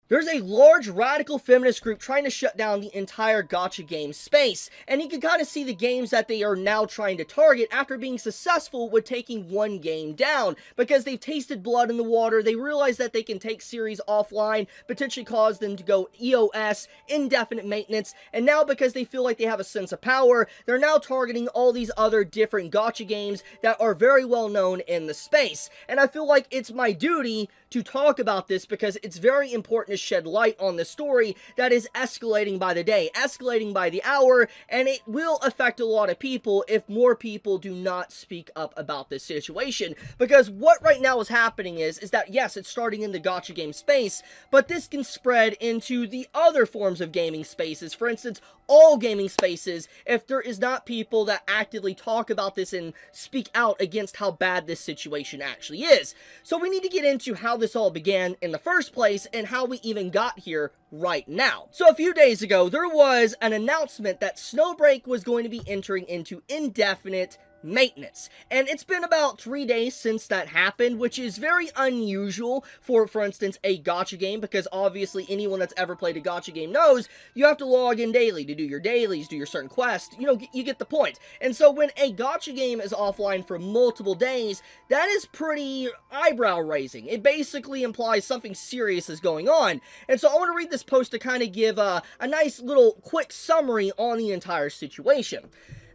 There's a large radical feminist group trying to shut down the entire gacha game space, and you can kind of see the games that they are now trying to target after being successful with taking one game down, because they've tasted blood in the water. They realize that they can take series offline, potentially cause them to go EOS, indefinite maintenance, and now because they feel like they have a sense of power, they're now targeting all these other different gacha games that are very well known in the space. And I feel like it's my duty to talk about this because it's very important to shed light on the story that is escalating by the day, escalating by the hour, and it will affect a lot of people if more people do not speak up about this situation. Because what right now is happening is that yes, it's starting in the gacha game space, but this can spread into the other forms of gaming spaces. For instance, all gaming spaces, if there is not people that actively talk about this and speak out against how bad this situation actually is. So we need to get into how this all began in the first place and how we even got here right now. So a few days ago, there was an announcement that Snowbreak was going to be entering into indefinite maintenance, and it's been about 3 days since that happened, which is very unusual for instance, a gacha game, because obviously anyone that's ever played a gacha game knows you have to log in daily to do your dailies, do your certain quests, you get the point. And so when a gacha game is offline for multiple days, that is pretty eyebrow raising. It basically implies something serious is going on. And so I want to read this post to kind of give a nice little quick summary on the entire situation.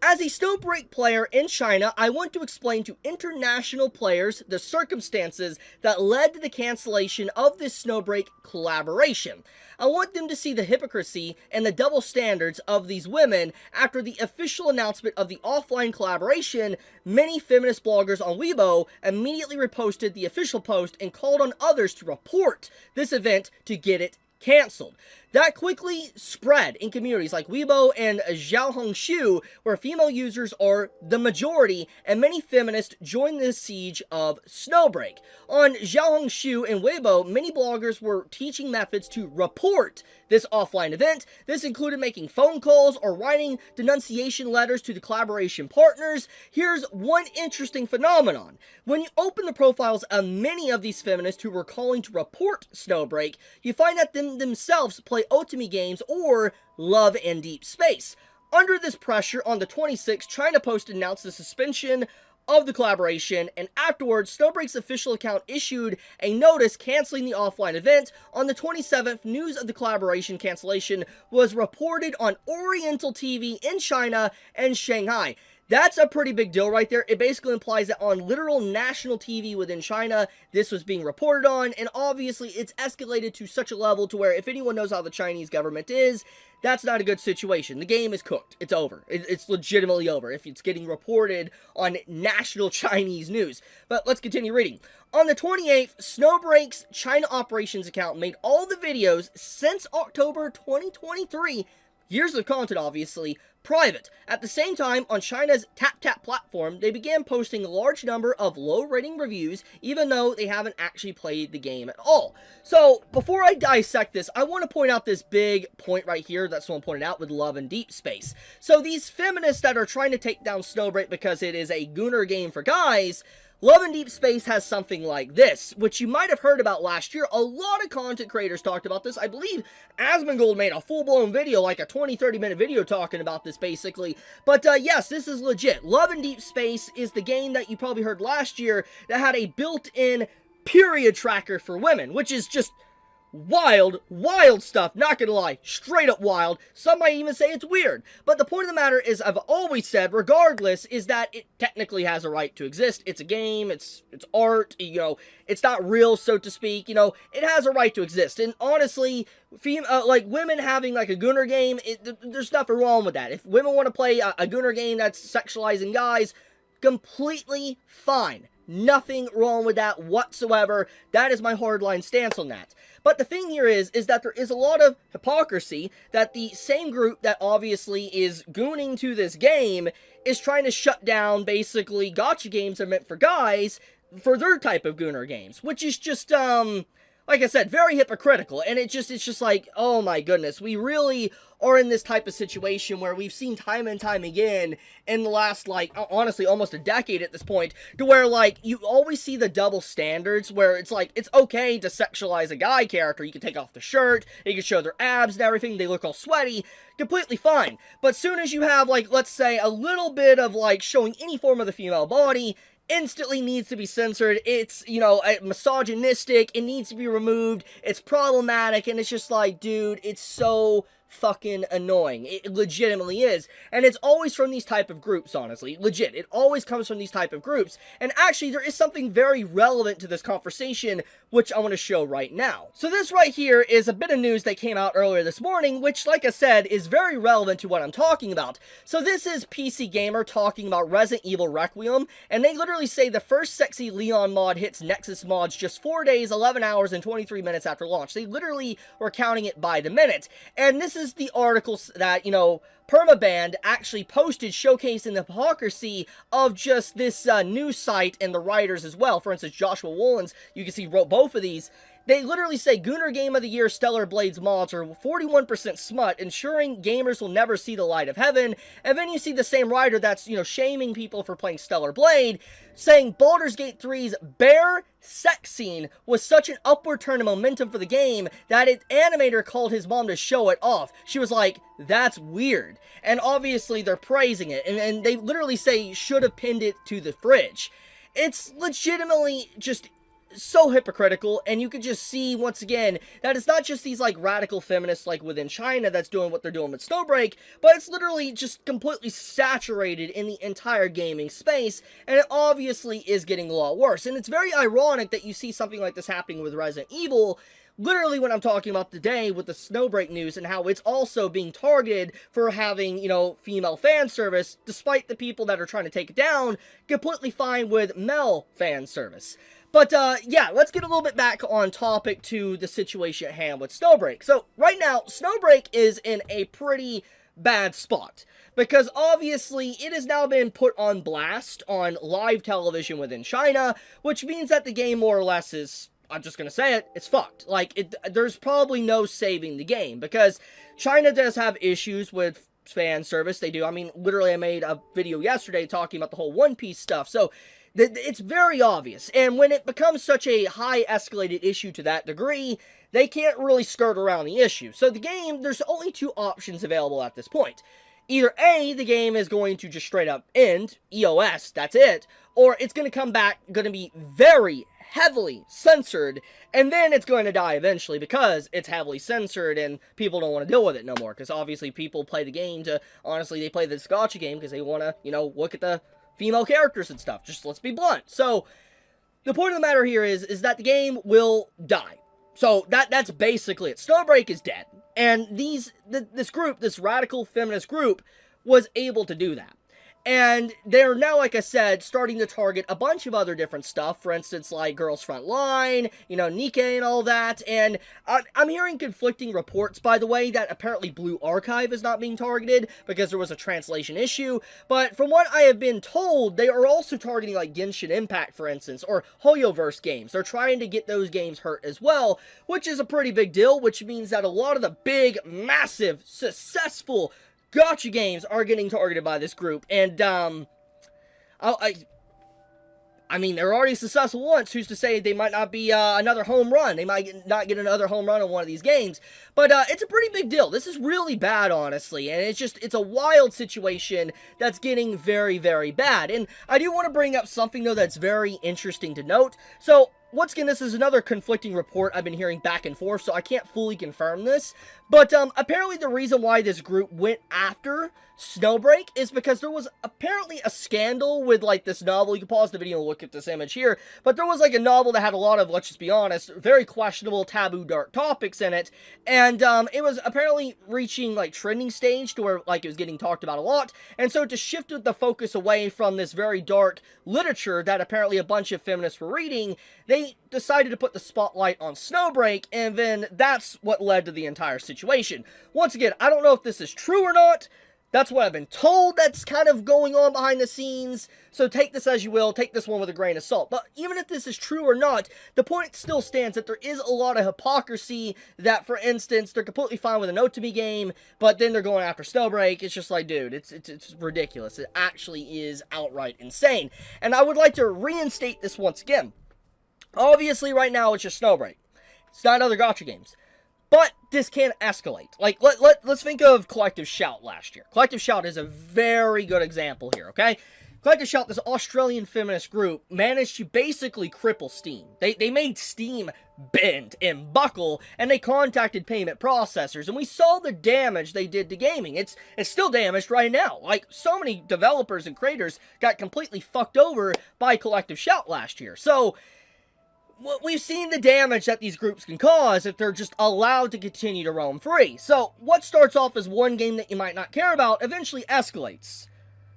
As a Snowbreak player in China, I want to explain to international players the circumstances that led to the cancellation of this Snowbreak collaboration. I want them to see the hypocrisy and the double standards of these women. After the official announcement of the offline collaboration, many feminist bloggers on Weibo immediately reposted the official post and called on others to report this event to get it canceled. That quickly spread in communities like Weibo and Xiaohongshu, where female users are the majority, and many feminists joined the siege of Snowbreak. On Xiaohongshu and Weibo, many bloggers were teaching methods to report this offline event. This included making phone calls or writing denunciation letters to the collaboration partners. Here's one interesting phenomenon. When you open the profiles of many of these feminists who were calling to report Snowbreak, you find that them themselves play otome games or love and deep space. Under this pressure, on the 26th, China Post announced the suspension of the collaboration, and afterwards, Snowbreak's official account issued a notice canceling the offline event. On the 27th, news of the collaboration cancellation was reported on Oriental TV in China and Shanghai. That's a pretty big deal right there. It basically implies that on literal national TV within China, this was being reported on, and obviously it's escalated to such a level to where if anyone knows how the Chinese government is, that's not a good situation. The game is cooked. It's over. It's legitimately over if it's getting reported on national Chinese news. But let's continue reading. On the 28th, Snowbreak's China operations account made all the videos since October 2023, years of content obviously, private. At the same time, on China's TapTap platform, they began posting a large number of low-rating reviews, even though they haven't actually played the game at all. So, before I dissect this, I want to point out this big point right here that someone pointed out with Love and Deep Space. So, these feminists that are trying to take down Snowbreak because it is a gooner game for guys, Love and Deep Space has something like this, which you might have heard about last year. A lot of content creators talked about this. I believe Asmongold made a full-blown video, like a 20-30 minute video talking about this, basically. But yes, this is legit. Love and Deep Space is the game that you probably heard last year that had a built-in period tracker for women, which is just wild, wild stuff, not gonna lie, straight up wild. Some might even say it's weird. But the point of the matter is, I've always said, regardless, is that it technically has a right to exist. It's a game, it's art, it's not real, so to speak, it has a right to exist. And honestly, like women having like a gooner game, there's nothing wrong with that. If women want to play a gooner game that's sexualizing guys, completely fine. Nothing wrong with that whatsoever. That is my hardline stance on that. But the thing here is that there is a lot of hypocrisy that the same group that obviously is gooning to this game is trying to shut down basically gacha games that are meant for guys for their type of gooner games, which is just, like I said, very hypocritical, and it's just like, oh my goodness, we really are in this type of situation where we've seen time and time again in the last, like, honestly, almost a decade at this point, to where, like, you always see the double standards, where it's like, it's okay to sexualize a guy character, you can take off the shirt, you can show their abs and everything, they look all sweaty, completely fine, but soon as you have, like, let's say, a little bit of, like, showing any form of the female body, instantly needs to be censored. It's, you know, misogynistic, it needs to be removed, it's problematic, and it's just like, dude, it's so fucking annoying. It legitimately is. And it's always from these type of groups, honestly. Legit. It always comes from these type of groups. And actually, there is something very relevant to this conversation, which I want to show right now. So this right here is a bit of news that came out earlier this morning, which, like I said, is very relevant to what I'm talking about. So this is PC Gamer talking about Resident Evil Requiem, and they literally say the first sexy Leon mod hits Nexus mods just 4 days, 11 hours, and 23 minutes after launch. They literally were counting it by the minute. And this is the articles that, you know, Permaband actually posted, showcasing the hypocrisy of just this news site and the writers as well. For instance, Joshua Woolens, you can see, wrote both of these. They literally say Gooner Game of the Year Stellar Blades mods are 41% smut, ensuring gamers will never see the light of heaven. And then you see the same writer that's, you know, shaming people for playing Stellar Blade, saying Baldur's Gate 3's bare sex scene was such an upward turn of momentum for the game that its animator called his mom to show it off. She was like, that's weird. And obviously they're praising it, and they literally say should have pinned it to the fridge. It's legitimately just so hypocritical, and you can just see once again that it's not just these like radical feminists like within China that's doing what they're doing with Snowbreak, but it's literally just completely saturated in the entire gaming space, and it obviously is getting a lot worse. And it's very ironic that you see something like this happening with Resident Evil, literally what I'm talking about today with the Snowbreak news, and how it's also being targeted for having, you know, female fan service, despite the people that are trying to take it down completely fine with male fan service. But, yeah, let's get a little bit back on topic to the situation at hand with Snowbreak. So, right now, Snowbreak is in a pretty bad spot, because obviously it has now been put on blast on live television within China, which means that the game more or less is, I'm just gonna say it, it's fucked. Like, there's probably no saving the game, because China does have issues with fan service. They do. I mean, literally, I made a video yesterday talking about the whole One Piece stuff, so it's very obvious. And when it becomes such a high escalated issue to that degree, they can't really skirt around the issue. So the game, there's only two options available at this point. Either A, the game is going to just straight up end, EOS, that's it, or it's going to come back, going to be very heavily censored, and then it's going to die eventually because it's heavily censored and people don't want to deal with it no more, because obviously people play the game to, honestly, they play this Gacha game because they want to, you know, look at the female characters and stuff. Just let's be blunt. So the point of the matter here is that the game will die. So that's basically it. Snowbreak is dead. And this group, this radical feminist group, was able to do that. And they're now, like I said, starting to target a bunch of other different stuff. For instance, like Girls Front Line, you know, Nikkei and all that. And I'm hearing conflicting reports, by the way, that apparently Blue Archive is not being targeted because there was a translation issue. But from what I have been told, they are also targeting like Genshin Impact, for instance, or Hoyoverse games. They're trying to get those games hurt as well, which is a pretty big deal, which means that a lot of the big, massive, successful Gacha games are getting targeted by this group, and, I mean, they're already successful once, who's to say they might not be, another home run, they might not get another home run on one of these games, but, it's a pretty big deal. This is really bad, honestly, and it's a wild situation that's getting very, very bad, and I do want to bring up something, though, that's very interesting to note. So, once again, this is another conflicting report I've been hearing back and forth, so I can't fully confirm this. But apparently the reason why this group went after Snowbreak is because there was apparently a scandal with, like, this novel. You can pause the video and look at this image here. But there was, like, a novel that had a lot of, let's just be honest, very questionable, taboo, dark topics in it. And it was apparently reaching, like, trending stage to where, like, it was getting talked about a lot. And so to shift the focus away from this very dark literature that apparently a bunch of feminists were reading, they decided to put the spotlight on Snowbreak, and then that's what led to the entire situation. Once again, I don't know if this is true or not. That's what I've been told that's kind of going on behind the scenes, so take this as you will, take this one with a grain of salt. But even if this is true or not, the point still stands that there is a lot of hypocrisy that, for instance, they're completely fine with an Otome game, but then they're going after Snowbreak. It's just like, dude, it's ridiculous. It actually is outright insane. And I would like to reinstate this once again. Obviously, right now, it's just Snowbreak. It's not other Gacha games. But this can escalate. Like, let's think of Collective Shout last year. Collective Shout is a very good example here, okay? Collective Shout, this Australian feminist group, managed to basically cripple Steam. They made Steam bend and buckle, and they contacted payment processors, and we saw the damage they did to gaming. It's still damaged right now. Like, so many developers and creators got completely fucked over by Collective Shout last year. So we've seen the damage that these groups can cause if they're just allowed to continue to roam free. So what starts off as one game that you might not care about eventually escalates.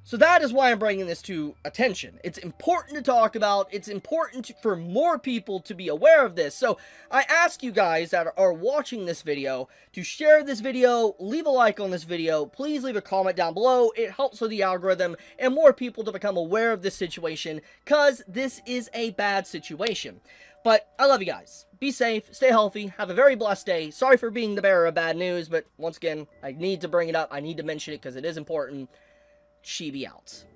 So that is why I'm bringing this to attention. It's important to talk about. It's important for more people to be aware of this. So I ask you guys that are watching this video to share this video, leave a like on this video, please leave a comment down below. It helps with the algorithm and more people to become aware of this situation, because this is a bad situation. But I love you guys. Be safe, stay healthy, have a very blessed day. Sorry for being the bearer of bad news, but once again, I need to bring it up. I need to mention it because it is important. Chibi out.